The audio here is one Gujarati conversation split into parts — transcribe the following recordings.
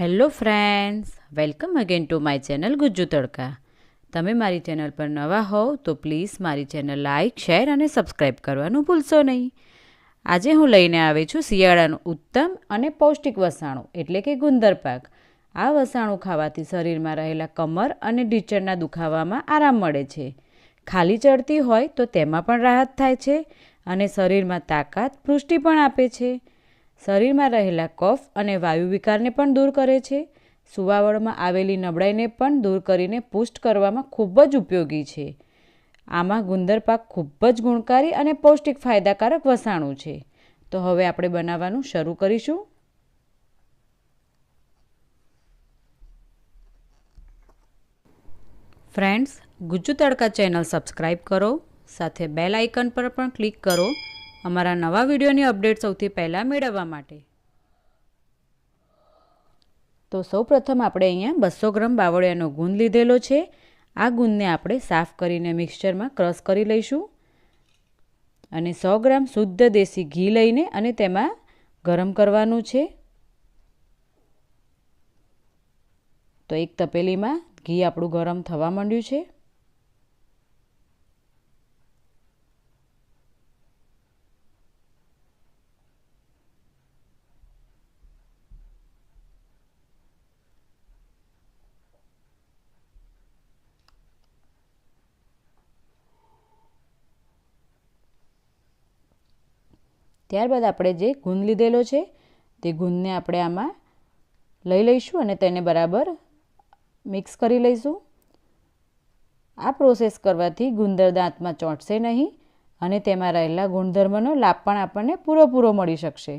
Hello friends, welcome again to my channel Gujju તડકા. તમે મારી ચેનલ પર નવા હોવ તો પ્લીઝ મારી ચેનલ લાઇક, શેર અને સબસ્ક્રાઈબ કરવાનું ભૂલશો નહીં. આજે હું લઈને આવી છું શિયાળાનું ઉત્તમ અને પૌષ્ટિક વસાણું એટલે કે ગુંદર પાક. આ વસાણું ખાવાથી શરીરમાં રહેલા કમર અને ઢીંચણના દુખાવામાં આરામ મળે છે. ખાલી ચડતી હોય તો તેમાં પણ રાહત થાય છે અને શરીરમાં તાકાત, પુષ્ટિ પણ આપે છે. શરીરમાં રહેલા કફ અને વાયુ વિકારને પણ દૂર કરે છે. સુવાવડમાં આવેલી નબળાઈને પણ દૂર કરીને પુષ્ટ કરવામાં ખૂબ જ ઉપયોગી છે. આમાં ગુંદર પાક ખૂબ જ ગુણકારી અને પૌષ્ટિક ફાયદાકારક વસાણું છે. તો હવે આપણે બનાવવાનું શરૂ કરીશું. ફ્રેન્ડ્સ, ગુજ્જુ તડકા ચેનલ સબસ્ક્રાઈબ કરો, સાથે બેલ આઇકન પર પણ ક્લિક કરો અમારા નવા વિડીયોની અપડેટ સૌથી પહેલાં મેળવવા માટે. તો સૌપ્રથમ આપણે અહીંયા 200 ગ્રામ બાવળિયાનો ગુંદ લીધેલો છે. આ ગુંદને આપણે સાફ કરીને મિક્સચરમાં ક્રશ કરી લઈશું અને 100 ગ્રામ શુદ્ધ દેશી ઘી લઈને અને તેમાં ગરમ કરવાનું છે. તો એક તપેલીમાં ઘી આપણું ગરમ થવા માંડ્યું છે. ત્યારબાદ આપણે જે ગુંદ લીધેલો છે તે ગુંદને આપણે આમાં લઈ લઈશું અને તેને બરાબર મિક્સ કરી લઈશું. આ પ્રોસેસ કરવાથી ગુંદર દાંતમાં ચોંટશે નહીં અને તેમાં રહેલા ગુણધર્મનો લાભ પણ આપણને પૂરેપૂરો મળી શકશે.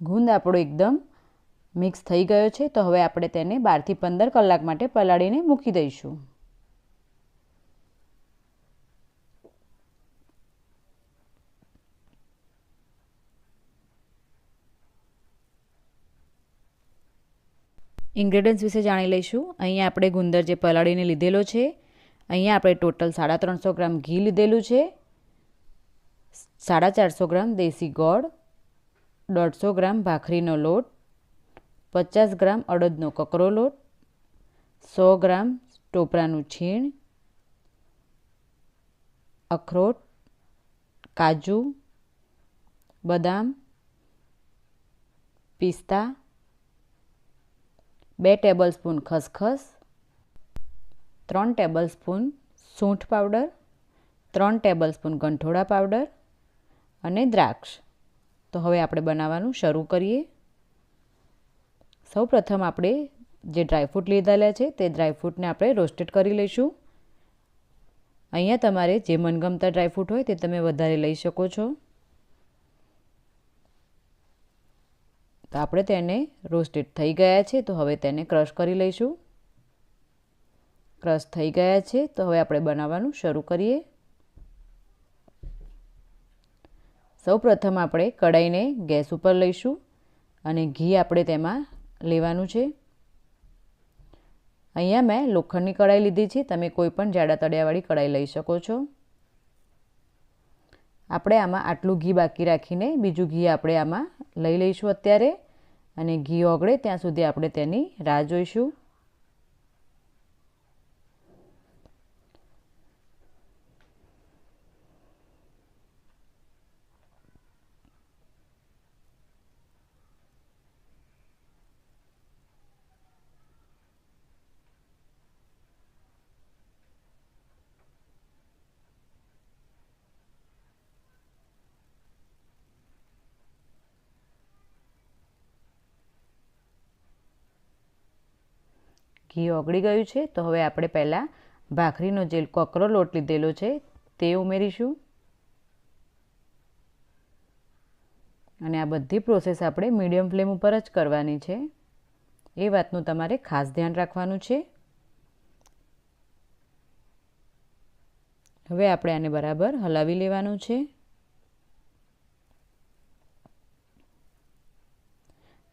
ગુંદ આપણો એકદમ મિક્સ થઈ ગયો છે. તો હવે આપણે તેને 12 થી 15 કલાક માટે પલાળીને મૂકી દઈશું. ઇન્ગ્રેડિયન્ટ્સ વિશે જાણી લઈશું. અહીંયા આપણે ગુંદર જે પલાળીને લીધેલો છે, અહીંયા આપણે ટોટલ 350 ગ્રામ ઘી લીધેલું છે, 450 ગ્રામ દેશી ગોળ, 150 ગ્રામ ભાખરીનો લોટ, 50 ગ્રામ અડદનો કકરો લોટ, 100 ગ્રામ ટોપરાનું છીણ, અખરોટ, કાજુ, બદામ, પિસ્તા, 2 ટેબલસ્પૂન ખસખસ, 3 ટેબલસ્પૂન સૂંઠ પાવડર, 3 ટેબલસ્પૂન ગંઠોડા પાવડર અને દ્રાક્ષ. તો હવે આપણે બનાવવાનું શરૂ કરીએ. સૌપ્રથમ આપણે જે ડ્રાયફ્રૂટ લીધેલા છે તે ડ્રાયફ્રૂટને આપણે રોસ્ટેડ કરી લઈશું. અહીંયા તમારે જે મનગમતા ડ્રાયફ્રૂટ હોય તે તમે વધારે લઈ શકો છો. તો આપણે તેને રોસ્ટેડ થઈ ગયા છે તો હવે તેને ક્રશ કરી લઈશું. ક્રશ થઈ ગયા છે તો હવે આપણે બનાવવાનું શરૂ કરીએ. સૌપ્રથમ આપણે કઢાઈને ગેસ ઉપર લઈશું અને ઘી આપણે તેમાં લેવાનું છે. અહીંયા મેં લોખંડની કઢાઈ લીધી છે. તમે કોઈ પણ જાડા તળિયાવાળી કઢાઈ લઈ શકો છો. આપણે આમાં આટલું ઘી બાકી રાખીને બીજું ઘી આપણે આમાં લઈ લઈશું અત્યારે અને ઘી ઓગળે ત્યાં સુધી આપણે તેની રાહ જોઈશું. ઘી ઓગળી ગયું છે તો હવે આપણે પહેલાં ભાખરીનો જે કકરો લોટ લીધેલો છે તે ઉમેરીશું અને આ બધી પ્રોસેસ આપણે મીડિયમ ફ્લેમ ઉપર જ કરવાની છે. એ વાતનું તમારે ખાસ ધ્યાન રાખવાનું છે. હવે આપણે આને બરાબર હલાવી લેવાનું છે.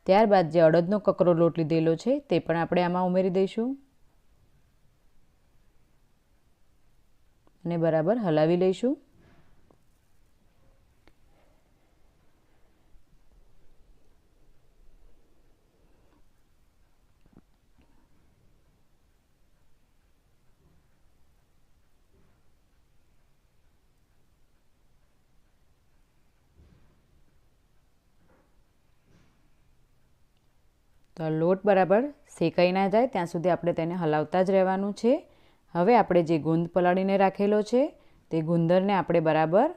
ત્યારબાદ જે અડદનો કકરો લોટ લીધેલો છે તે પણ આપણે આમાં ઉમેરી દઈશું. અને બરાબર હલાવી લઈશું. તો લોટ બરાબર શેકાઈ ના જાય ત્યાં સુધી આપણે તેને હલાવતા જ રહેવાનું છે. હવે આપણે જે ગુંદ પલાળીને રાખેલો છે તે ગુંદરને આપણે બરાબર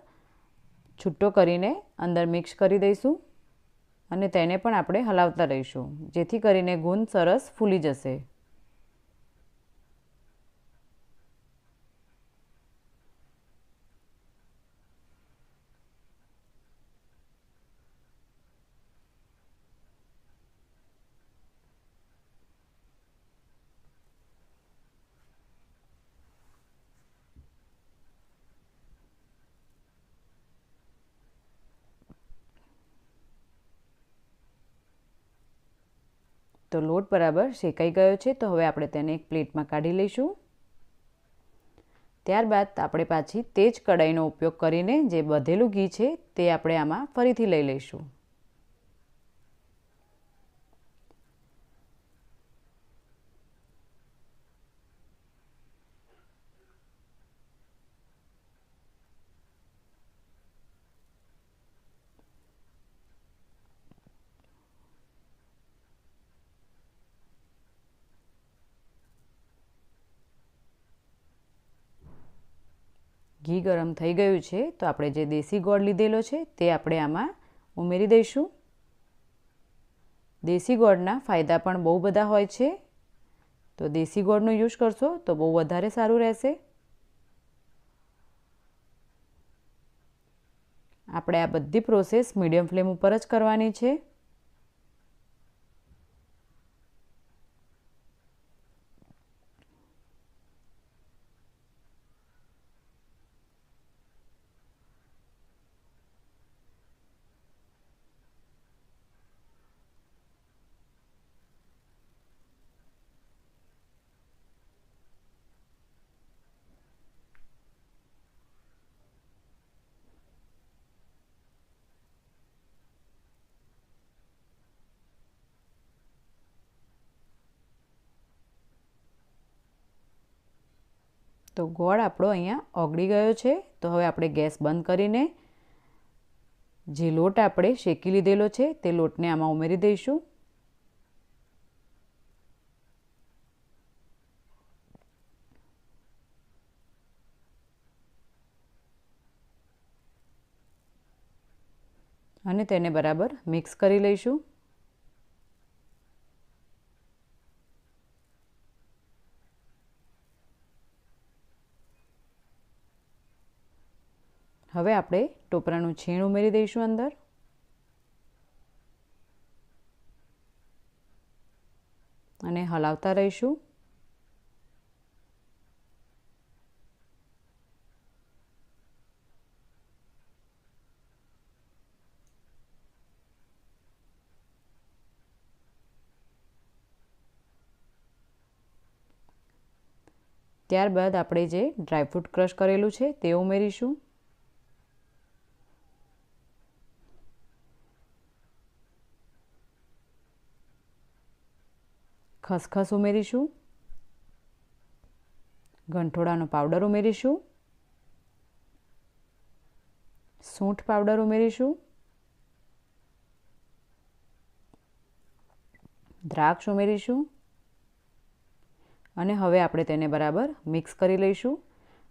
છૂટો કરીને અંદર મિક્સ કરી દઈશું અને તેને પણ આપણે હલાવતા રહીશું, જેથી કરીને ગુંદ સરસ ફૂલી જશે. તો લોટ બરાબર શેકાઈ ગયો છે, તો હવે આપણે તેને એક પ્લેટમાં કાઢી લઈશું. ત્યારબાદ આપણે પાછી તે જ કઢાઈનો ઉપયોગ કરીને જે બધેલું ઘી છે તે આપણે આમાં ફરીથી લઈ લઈશું. ઘી ગરમ થઈ ગયું છે, તો આપણે જે દેશી ગોળ લીધેલો છે તે આપણે આમાં ઉમેરી દઈશું. દેશી ગોળના ફાયદા પણ બહુ બધા હોય છે, તો દેશી ગોળનો યુઝ કરશો તો બહુ વધારે સારું રહેશે. આપણે આ બધી પ્રોસેસ મીડિયમ ફ્લેમ ઉપર જ કરવાની છે. તો ગોળ આપણો અહીંયા ઓગળી ગયો છે, તો હવે આપણે ગેસ બંધ કરીને જે લોટ આપણે શેકી લીધેલો છે તે લોટને આમાં ઉમેરી દઈશું. અને તેને બરાબર મિક્સ કરી લઈશું. હવે આપણે ટોપરાનું છીણ ઉમેરી દઈશું અંદર. અને હલાવતા રહીશું. ત્યારબાદ આપણે જે ડ્રાયફ્રૂટ ક્રશ કરેલું છે તે ઉમેરીશું. ખસખસ ઉમેરીશું. ગંઠોડાનો પાવડર ઉમેરીશું. સૂંઠ પાવડર ઉમેરીશું. દ્રાક્ષ ઉમેરીશું. અને હવે આપણે તેને બરાબર મિક્સ કરી લઈશું.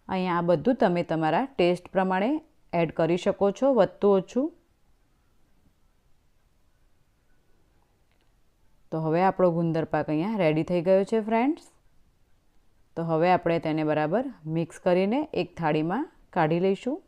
અહીંયા આ બધું તમે તમારા ટેસ્ટ પ્રમાણે એડ કરી શકો છો, વધતું ઓછું. તો હવે આપણો ગુંદર પાક અહીંયા રેડી થઈ ગયો છે ફ્રેન્ડ્સ. તો હવે આપણે તેને બરાબર મિક્સ કરીને એક થાળીમાં કાઢી લઈશું.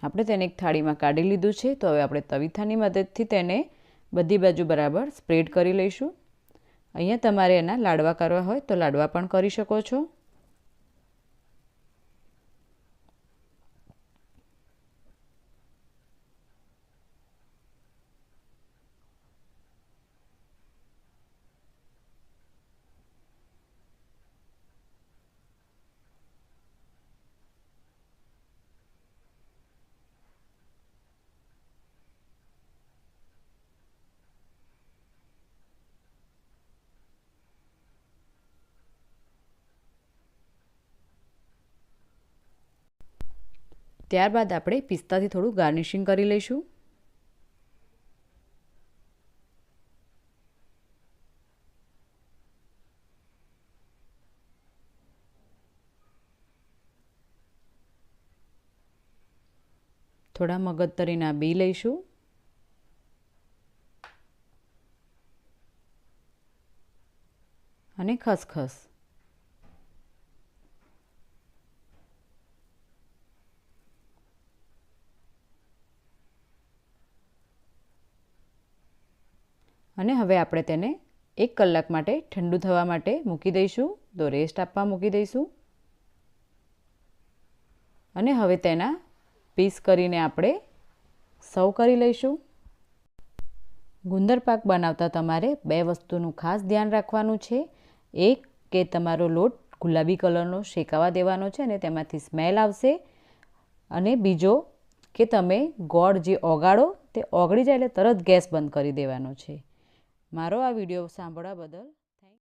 આપણે તેને એક થાળીમાં કાઢી લીધું છે. તો હવે આપણે તવીથાની મદદથી તેને બધી બાજુ બરાબર સ્પ્રેડ કરી લઈશું. અહીંયા તમારે એના લાડવા કરવા હોય તો લાડવા પણ કરી શકો છો. ત્યારબાદ આપણે પિસ્તાથી થોડું ગાર્નિશિંગ કરી લઈશું. થોડા મગજતરીના બી લઈશું. અને ખસખસ. અને હવે આપણે તેને 1 કલાક માટે ઠંડુ થવા માટે મૂકી દઈશું. તો રેસ્ટ આપવા મૂકી દઈશું. અને હવે તેના પીસ કરીને આપણે સર્વ કરી લઈશું. ગુંદર પાક બનાવતા તમારે 2 વસ્તુનું ખાસ ધ્યાન રાખવાનું છે. એક કે તમારો લોટ ગુલાબી કલરનો શેકાવા દેવાનો છે અને તેમાંથી સ્મેલ આવશે. અને બીજો કે તમે ગોળ જે ઓગાળો તે ઓગળી જાય એટલે તરત ગેસ બંધ કરી દેવાનો છે. મારો આ વિડીયો સાંભળવા બદલ